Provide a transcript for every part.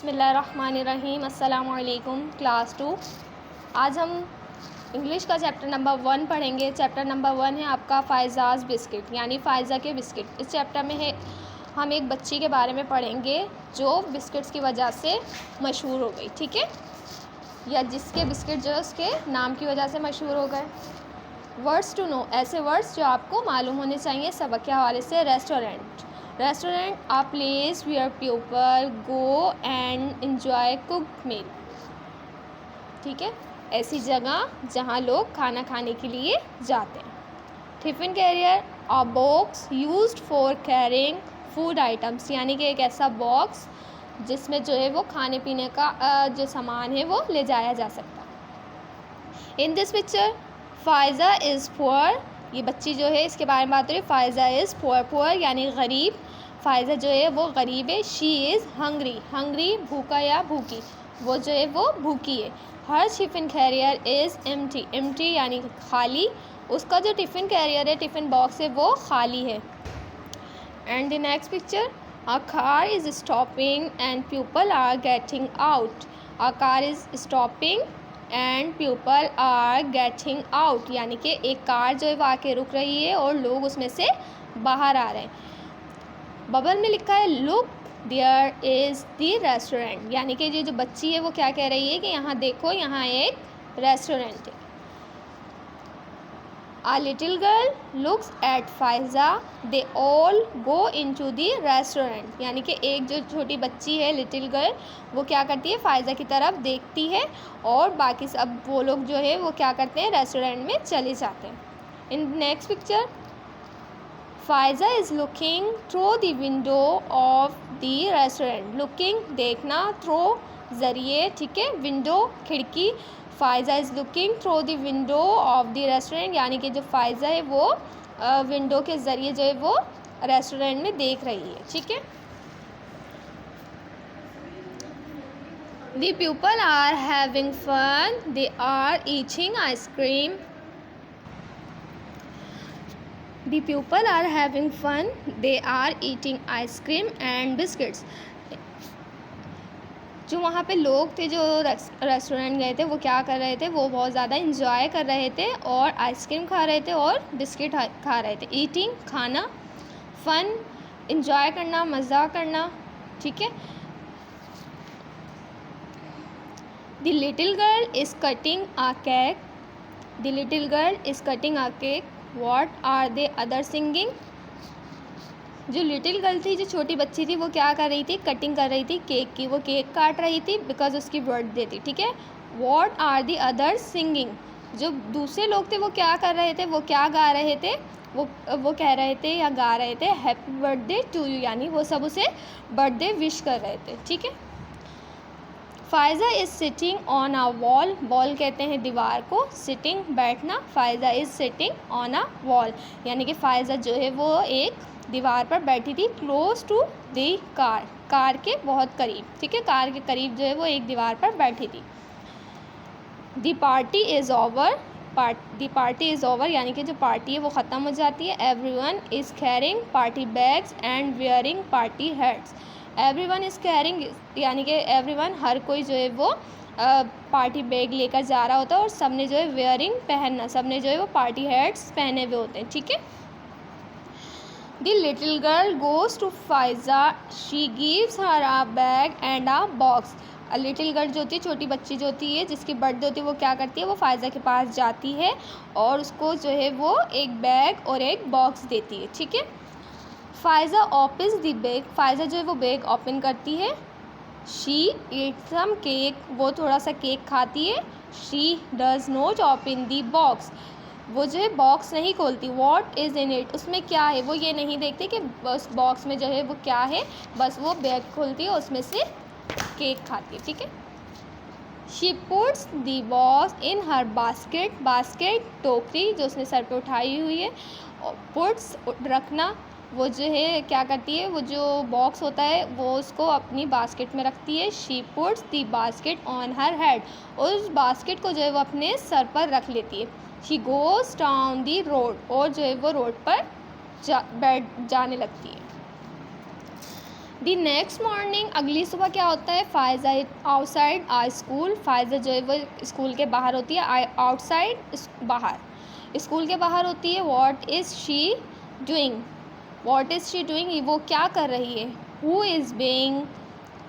बिस्मिल्लाहिर्रहमानिर्रहीम। अस्सलामु अलैकुम क्लास 2। आज हम इंग्लिश का चैप्टर नंबर 1 पढ़ेंगे। चैप्टर नंबर 1 है आपका फ़ायज़ाज़ बिस्किट यानी फ़ायज़ा के बिस्किट। इस चैप्टर में है हम एक बच्ची के बारे में पढ़ेंगे जो बिस्किट्स की वजह से मशहूर हो गई, ठीक है, या जिसके बिस्किट जो है उसके नाम की वजह से मशहूर हो गए। वर्ड्स टू नो, ऐसे वर्ड्स जो आपको मालूम होने चाहिए सबक के हवाले से। Restaurant a place where people go and enjoy cooked meal, ठीक है, ऐसी जगह जहाँ लोग खाना खाने के लिए जाते हैं। Tiffin carrier a box used for carrying food items, यानी कि एक ऐसा बॉक्स जिसमें जो है वो खाने पीने का जो सामान है वो ले जाया जा सकता है। In this picture Faiza is poor, ये बच्ची जो है इसके बारे में बात हो रही है। फ़ायज़ा इज़ पुअर यानी गरीब। फ़ायज़ा जो है वो गरीब है। शी इज़ हंग्री भूखा या भूखी, वो जो है वो भूखी है। Her tiffin carrier is empty यानी खाली, उसका जो टिफ़िन कैरियर है, टिफ़िन बॉक्स है, वो खाली है। And the next picture, a car is stopping and people are getting out. A car is stopping and people are getting out, यानी कि एक कार जो है वो आके रुक रही है और लोग उसमें से बाहर आ रहे हैं। बबल में लिखा है look there is the restaurant, यानी कि ये जो बच्ची है वो क्या कह रही है कि यहाँ देखो, यहाँ एक रेस्टोरेंट है। A little girl looks at Faiza. They all go into the restaurant. यानी कि एक जो छोटी बच्ची है लिटिल गर्ल, वो क्या करती है, फ़ायज़ा की तरफ देखती है और बाकी सब वो लोग जो है वो क्या करते हैं, रेस्टोरेंट में चले जाते हैं। In next picture Faiza is looking through the window of the restaurant. Looking देखना, थ्रो ज़रिए, ठीक है, विंडो खिड़की। Faiza is looking through the window of the restaurant, यानी कि जो फ़ायज़ा है वो विंडो के ज़रिए जो है वो रेस्टोरेंट में देख रही है, ठीक है। The people are having fun, they are eating ice cream. The people are having fun. They are eating ice cream and biscuits. जो वहाँ पे लोग थे जो रेस्टोरेंट गए थे वो क्या कर रहे थे, वो बहुत ज़्यादा इंजॉय कर रहे थे और आइसक्रीम खा रहे थे और बिस्किट खा रहे थे। ईटिंग खाना, फन इंजॉय करना, मज़ा करना, ठीक है। The little girl is cutting a cake. The little girl is cutting a cake. What are they other singing? जो लिटिल गर्ल थी, जो छोटी बच्ची थी, वो क्या कर रही थी, कटिंग कर रही थी केक की, वो केक काट रही थी बिकॉज उसकी बर्थडे थी, ठीक है। What are the others singing? जो दूसरे लोग थे वो क्या कर रहे थे, वो क्या गा रहे थे, वो कह रहे थे या गा रहे थे हैप्पी बर्थडे टू यू, यानी वो सब उसे बर्थडे विश कर रहे थे, ठीक है। Faiza is sitting on a wall, wall कहते हैं दीवार को, सिटिंग बैठना। Faiza is sitting on a wall, यानी कि फ़ायज़ा जो है वो एक दीवार पर बैठी थी। Close to the car, car के बहुत करीब, ठीक है, कार के करीब जो है वो एक दीवार पर बैठी थी। The party is over, the party is over, यानी कि जो पार्टी है वो ख़त्म हो जाती है। Everyone is carrying party bags and wearing party hats. Everyone is carrying, यानी कि एवरीवन हर कोई जो है वो पार्टी बैग लेकर जा रहा होता है और सब ने जो है वेयरिंग पहनना, सब ने जो है वो पार्टी हैट्स पहने हुए होते हैं, ठीक है। The little girl goes to Faiza, she gives her a bag and a box. Little girl जो होती है, छोटी बच्ची जो होती है जिसकी बर्थडे होती है, वो क्या करती है, वो फ़ायज़ा के पास जाती है और उसको जो है वो एक बैग और एक बॉक्स देती है, ठीक है। Faiza opens the bag, Faiza जो है वो बैग ओपन करती है। शी ईट्स सम केक, वो थोड़ा सा केक खाती है। She does not open the box, वो जो है बॉक्स नहीं खोलती। वॉट इज़ इन इट, उसमें क्या है वो ये नहीं देखती कि बस बॉक्स में जो है वो क्या है, बस वो बैग खोलती है, उसमें से केक खाती है, ठीक है। She puts the box in her basket, basket टोकरी जो उसने सर पे उठाई हुई है। पुट्स रखना, वो जो है क्या करती है, वो जो बॉक्स होता है वो उसको अपनी बास्केट में रखती है। She puts the basket on her head, और उस बास्केट को जो है वो अपने सर पर रख लेती है। She goes down the road, और जो है वो रोड पर जाने लगती है। दी नेक्स्ट मॉर्निंग, अगली सुबह क्या होता है, फ़ायज़ा आउटसाइड आ स्कूल, फ़ायज़ा जो है वो स्कूल के बाहर होती है, आउटसाइड बाहर, स्कूल के बाहर होती है। What is she doing, what is she doing, वो क्या कर रही है। हु इज़ बेइंग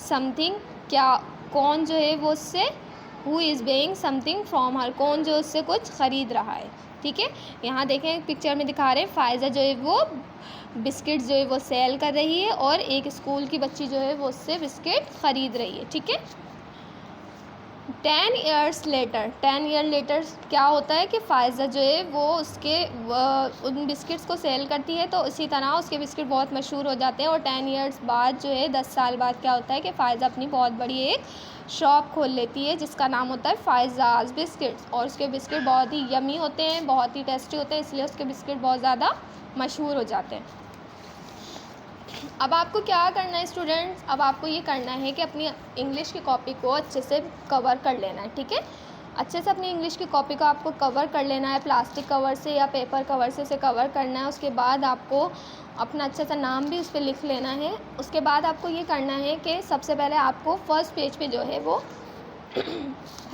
समथिंग, क्या कौन जो है वो उससे, who is being something from her, कौन जो उससे कुछ ख़रीद रहा है। ठीक है, यहाँ देखें पिक्चर में दिखा रहे हैं फ़ायज़ा जो है वो बिस्किट जो है वो सेल कर रही है और एक स्कूल की बच्ची जो है वो उससे बिस्किट ख़रीद रही है। ठीक है, 10 ईयर्स लेटर, 10 ईयर लेटर क्या होता है कि फ़ायज़ा जो है वो उन बिस्किट्स को सेल करती है, तो इसी तरह उसके बिस्किट बहुत मशहूर हो जाते हैं। और 10 ईयर्स बाद जो है 10 साल बाद क्या होता है कि फ़ायज़ा अपनी बहुत बड़ी एक शॉप खोल लेती है जिसका नाम होता है फ़ायज़ाज़ बिस्किट्स, और उसके बिस्किट बहुत ही यमी होते हैं, बहुत ही टेस्टी होते हैं, इसलिए उसके बिस्किट बहुत ज़्यादा मशहूर हो जाते हैं। अब आपको क्या करना है स्टूडेंट्स, अब आपको ये करना है कि अपनी इंग्लिश की कॉपी को अच्छे से कवर कर लेना है। ठीक है, अच्छे से अपनी इंग्लिश की कॉपी को आपको कवर कर लेना है, प्लास्टिक कवर से या पेपर कवर से उसे कवर करना है। उसके बाद आपको अपना अच्छे सा नाम भी उस पर लिख लेना है। उसके बाद आपको ये करना है कि सबसे पहले आपको फर्स्ट पेज पे जो है वो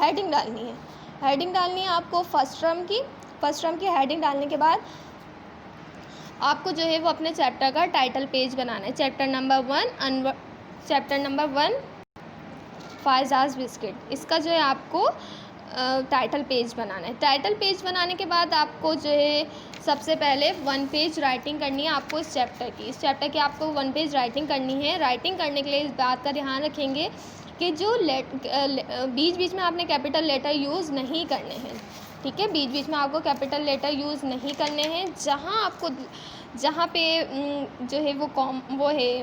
हेडिंग डालनी है, हेडिंग डालनी है आपको फर्स्ट टर्म की हेडिंग डालने के बाद आपको जो है वो अपने चैप्टर का टाइटल पेज बनाना है। चैप्टर नंबर 1 फ़ायज़ाज़ बिस्किट, इसका जो है आपको टाइटल पेज बनाना है। टाइटल पेज बनाने के बाद आपको जो है सबसे पहले 1 पेज राइटिंग करनी है आपको इस चैप्टर की आपको 1 पेज राइटिंग करनी है। राइटिंग करने के लिए इस बात का ध्यान रखेंगे कि जो बीच बीच में आपने कैपिटल लेटर यूज़ नहीं करने हैं। ठीक है, बीच बीच में आपको कैपिटल लेटर यूज़ नहीं करने हैं। जहाँ पे जो है वो है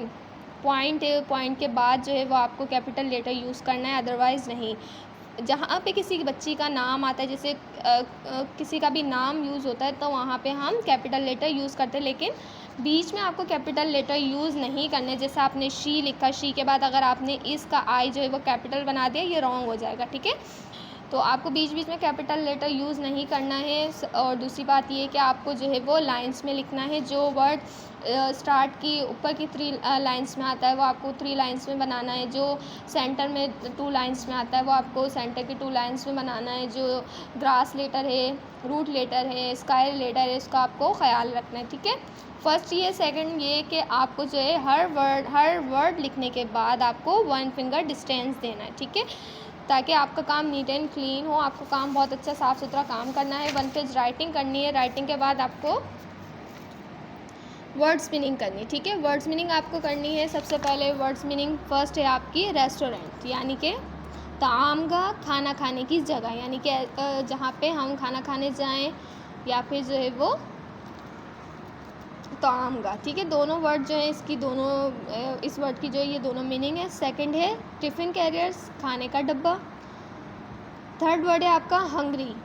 पॉइंट है, पॉइंट के बाद जो है वो आपको कैपिटल लेटर यूज़ करना है, अदरवाइज़ नहीं। जहाँ पे किसी की बच्ची का नाम आता है, जैसे किसी का भी नाम यूज़ होता है, तो वहाँ पे हम कैपिटल लेटर यूज़ करते हैं, लेकिन बीच में आपको कैपिटल लेटर यूज़ नहीं करने। जैसे आपने शी लिखा, शी के बाद अगर आपने इसका आई जो है वो कैपिटल बना दिया, ये रॉन्ग हो जाएगा। ठीक है, तो आपको बीच बीच में कैपिटल लेटर यूज़ नहीं करना है। और दूसरी बात ये कि आपको जो है वो लाइंस में लिखना है। जो वर्ड स्टार्ट की ऊपर की 3 लाइंस में आता है वो आपको 3 लाइंस में बनाना है। जो सेंटर में 2 लाइंस में आता है वो आपको सेंटर की 2 लाइंस में बनाना है। जो ग्रास लेटर है, रूट लेटर है, स्काई लेटर है, इसका आपको ख्याल रखना है। ठीक है, फर्स्ट ये, सेकंड ये कि आपको जो है हर वर्ड लिखने के बाद आपको 1 फिंगर डिस्टेंस देना है। ठीक है, ताकि आपका काम नीट एंड क्लीन हो। आपको काम बहुत अच्छा साफ़ सुथरा काम करना है। 1 पेज राइटिंग करनी है। राइटिंग के बाद आपको वर्ड्स मीनिंग करनी। ठीक है, वर्ड्स मीनिंग आपको करनी है। सबसे पहले वर्ड्स मीनिंग फर्स्ट है आपकी रेस्टोरेंट, यानी कि तामगाह, खाना खाने की जगह, यानी कि जहाँ पे हम खाना खाने जाएं, या फिर जो है वो तामगाह। ठीक है, दोनों वर्ड जो है इसकी दोनों इस वर्ड की जो है ये दोनों मीनिंग है। सेकंड है टिफ़िन कैरियर्स, खाने का डब्बा। थर्ड वर्ड है आपका हंग्री,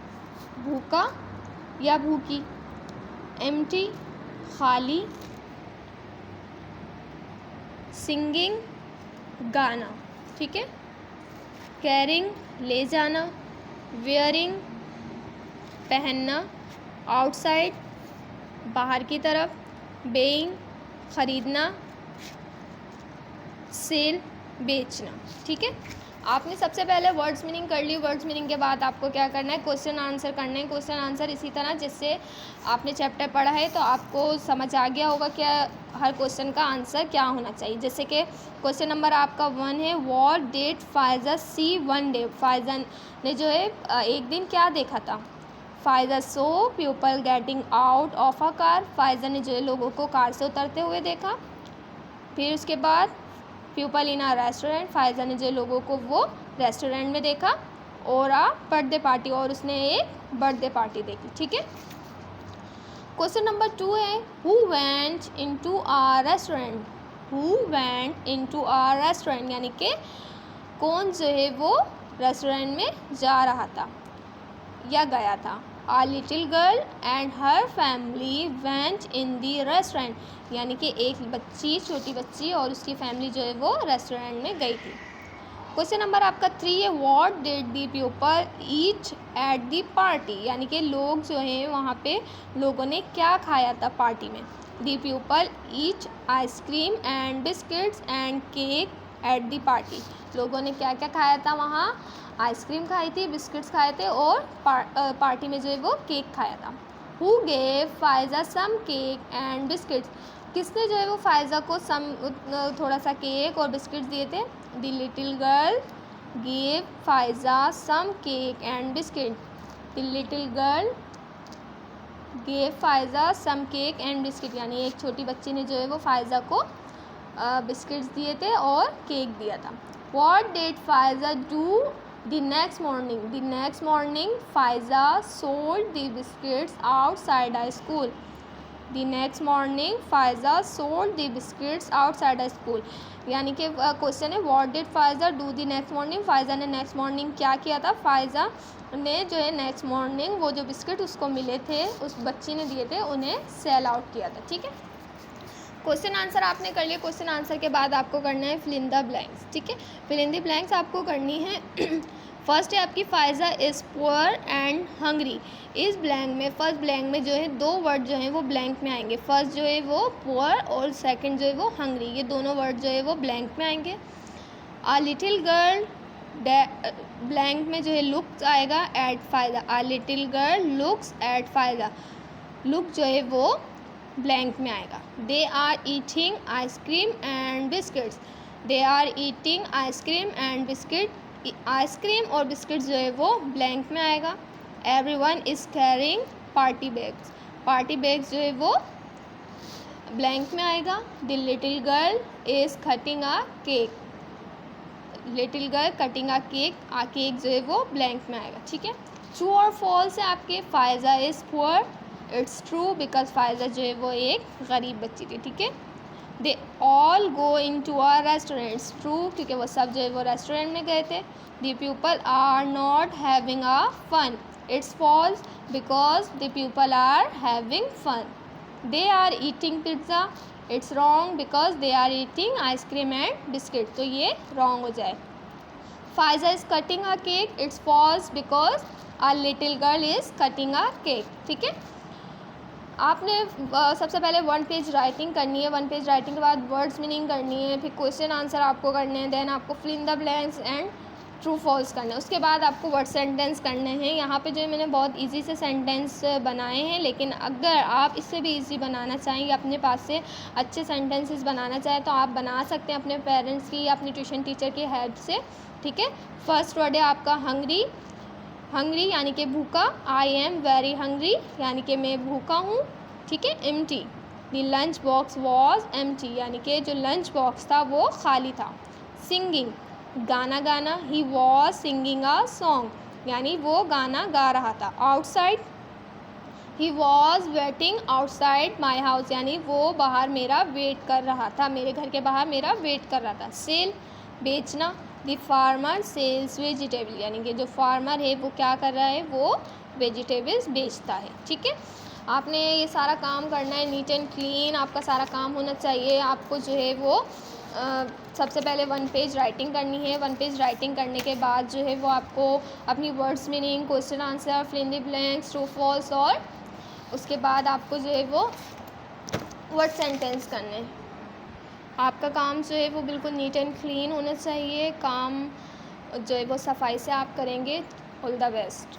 भूखा या भूखी। एम्प्टी, खाली। सिंगिंग, गाना। ठीक है, कैरिंग, ले जाना। वेयरिंग, पहनना। आउटसाइड, बाहर की तरफ। बेइंग, ख़रीदना। सेल, बेचना। ठीक है, आपने सबसे पहले वर्ड्स मीनिंग कर ली। वर्ड्स मीनिंग के बाद आपको क्या करना है, क्वेश्चन आंसर करने हैं। क्वेश्चन आंसर इसी तरह जिससे आपने चैप्टर पढ़ा है तो आपको समझ आ गया होगा कि हर क्वेश्चन का आंसर क्या होना चाहिए। जैसे कि क्वेश्चन नंबर आपका 1 है, what did Faiza see one day, Faiza ने जो है एक दिन क्या देखा था। Faiza saw people getting out of a car, Faiza ने जो है लोगों को कार से उतरते हुए देखा। फिर उसके बाद people in a restaurant, Faiza ने जो लोगों को वो रेस्टोरेंट में देखा। और बर्थडे पार्टी, और उसने एक बर्थडे पार्टी देखी। ठीक है, क्वेश्चन नंबर 2 है, who went into a restaurant, who went into a restaurant, यानी कि कौन जो है वो रेस्टोरेंट में जा रहा था या गया था। आ little girl and her family went in the restaurant, यानी कि एक बच्ची, छोटी बच्ची और उसकी फैमिली जो है वो रेस्टोरेंट में गई थी। क्वेश्चन नंबर आपका 3 है, what did the people eat at the party, यानी कि लोग जो हैं वहाँ पे लोगों ने क्या खाया था पार्टी में। The people eat ice cream and biscuits and cake at the party. लोगों ने क्या क्या खाया था वहाँ? आइसक्रीम खाई थी, बिस्किट्स खाए थे और पार्टी में जो है वो केक खाया था। Who gave Faiza some cake and biscuits. किसने जो है वो फायजा को थोड़ा सा केक और बिस्किट्स दिए थे? The little girl gave Faiza some cake and biscuit. The little girl gave Faiza some cake and biscuit, यानी एक छोटी बच्ची ने जो है वो फायजा को बिस्किट्स दिए थे और केक दिया था। What did Faiza do the next morning? The next morning Faiza sold the biscuits outside the school. The next morning Faiza sold the biscuits outside the school, यानी कि क्वेश्चन है what did Faiza do the next morning. Faiza ने next morning क्या किया था? फायजा ने जो है नेक्स्ट मॉर्निंग वो जो बिस्किट उसको मिले थे, उस बच्ची ने दिए थे, उन्हें सेल आउट किया था। ठीक है, क्वेश्चन आंसर आपने कर लिया। क्वेश्चन आंसर के बाद आपको करना है फिल इन द ब्लैंक्स। ठीक है, फिल इन द ब्लैंक्स आपको करनी है। फर्स्ट है आपकी Faiza is poor and hungry. इस ब्लैंक में, फर्स्ट ब्लैंक में जो है दो वर्ड जो है वो ब्लैंक में आएंगे। फर्स्ट जो है वो पुअर और सेकंड जो है वो हंग्री, ये दोनों वर्ड जो है वो ब्लैंक में आएंगे। आ लिटिल गर्ल ब्लैंक में जो है लुक्स आएगा at Faiza. A little girl looks at Faiza, look जो है वो ब्लैंक में आएगा। They are eating ice cream and biscuits. They are eating ice cream and biscuit, ice cream और बिस्किट जो है वो ब्लैंक में आएगा। Everyone is carrying party bags. Party bags जो है वो ब्लैंक में आएगा। The little girl is cutting a cake. Little girl cutting a cake, a cake जो है वो ब्लैंक में आएगा। ठीक है, ट्रू और फॉल्स है आपके। Faiza is poor, it's true because Faiza जो है वो एक गरीब बच्ची थी। ठीक है, they all go into a restaurants. True, क्योंकि वो सब जो है वो रेस्टोरेंट में गए थे। The people are not having a fun, it's false because the people are having fun. They are eating pizza, it's wrong because they are eating ice cream and biscuit, तो ये रॉन्ग हो जाए। Faiza is cutting a cake, it's false because a little girl is cutting a cake. ठीक है, आपने सबसे पहले one page writing करनी है। वन पेज राइटिंग के बाद वर्ड्स मीनिंग करनी है, फिर क्वेश्चन आंसर आपको करने हैं, देन आपको fill in the blanks and true false करना है। उसके बाद आपको वर्ड सेंटेंस करने हैं। यहाँ पे जो है मैंने बहुत इजी से सेंटेंस बनाए हैं, लेकिन अगर आप इससे भी इजी बनाना चाहें, अपने पास से अच्छे सेंटेंसेस बनाना चाहें तो आप बना सकते हैं अपने पेरेंट्स की या अपनी ट्यूशन टीचर की हेल्प से। ठीक है, फर्स्ट वर्ड है आपका हंग्री। हंग्री यानी कि भूखा। आई एम वेरी हंग्री यानी कि मैं भूखा हूँ। ठीक है, empty. The lunch box was empty यानी कि जो लंच बॉक्स था वो खाली था। सिंगिंग, गाना गाना। He was singing a song यानी वो गाना गा रहा था। Outside, he was waiting outside my house यानी वो बाहर मेरा वेट कर रहा था, मेरे घर के बाहर मेरा वेट कर रहा था। सेल, बेचना। द फार्मर सेल्स वेजिटेबल यानी कि जो फार्मर है वो क्या कर रहा है, वो वेजिटेबल्स बेचता है। ठीक है, आपने ये सारा काम करना है, नीट एंड क्लीन आपका सारा काम होना चाहिए। आपको जो है वो सबसे पहले वन पेज राइटिंग करनी है। वन पेज राइटिंग करने के बाद जो है वो आपको अपनी words meaning, question answer, fill in the blanks, true false, और उसके बाद आपको जो है वो वर्ड सेंटेंस करने हैं। आपका काम जो है वो बिल्कुल नीट एंड क्लीन होना चाहिए। काम जो है वो सफाई से आप करेंगे। All the best.